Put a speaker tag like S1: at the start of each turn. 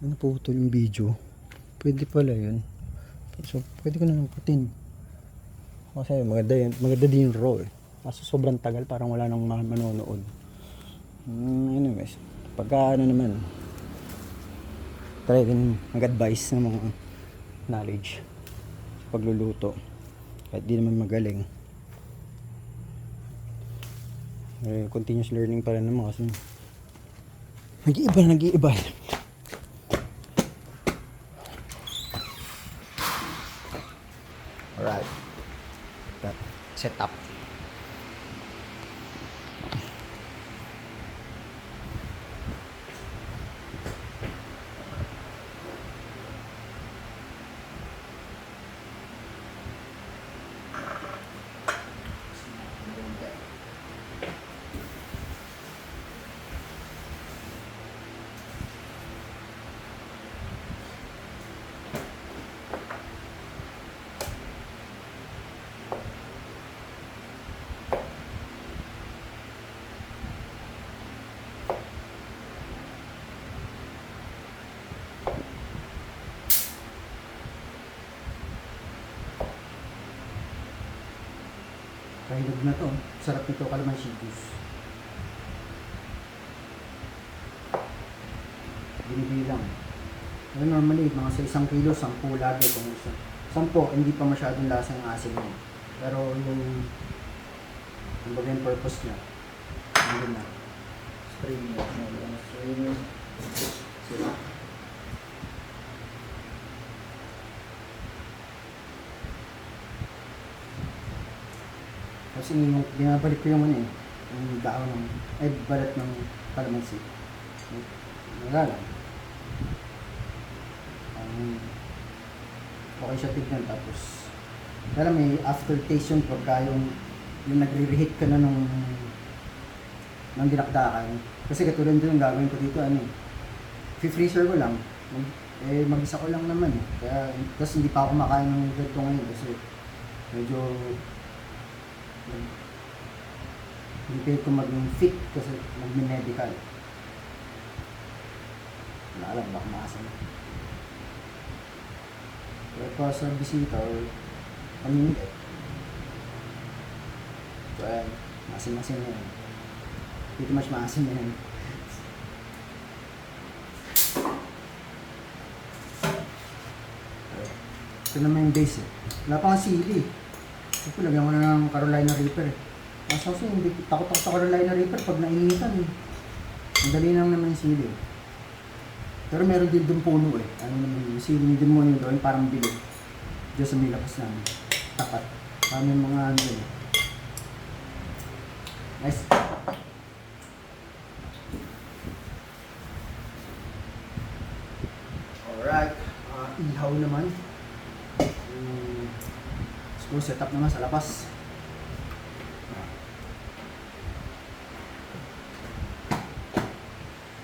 S1: naputol yung video. Pwede pala yun. So, pwede ko na lang putin. Kasi maganda din yung raw eh. Kaso sobrang tagal, parang wala nang manonood. Anyways, pagka ano naman, try din mag-advise ng mga knowledge sa pagluluto. Kahit di naman magaling. Continuous learning pa rin naman kasi nag-iiba. Alright. That set up. Kahinog na to. Sarap nito, calamansi juice. Binibilang. Normally, mga sa 1 kilo, 10 lagi kung isa. 10, hindi pa masyadong lasa ng asin mo. Pero yung yung purpose niya, hindi na. Spring mo. Sila. Kasi yung binabalik ko yung ano eh, yung dahon ng, balat ng kalamansi. Wala lang. Okay siya tignan, tapos kaya may aftertaste yun pagka yung nagre-reheat ka na ng dinakdakan. Kasi katulad din yung gagawin ko dito, freezer ko lang. Mag-isa ko lang naman eh. Kaya, tapos hindi pa ako makain ng ganito ngayon kasi medyo hindi ko maging fit kasi mag-medical. Wala alam, baka maasan. Pero pa sa bisita or pamimigay. So ayan, maasin-masin na yan. Dito mas maasin na yan. Ito naman yung base eh. Wala pa nga sili. Ito, lagyan ko na ng Carolina Reaper eh. Kasi hindi takot ako sa Carolina Reaper pag nainitan eh. Ang dali lang naman yung sili eh. Pero meron din doon puno eh. Yung sili din mo yung doon parang bilog. Diyan sa may labas namin. Tapat. Parang yung mga eh. Nice. Alright. Ihaw naman. Siguro setup naman sa labas.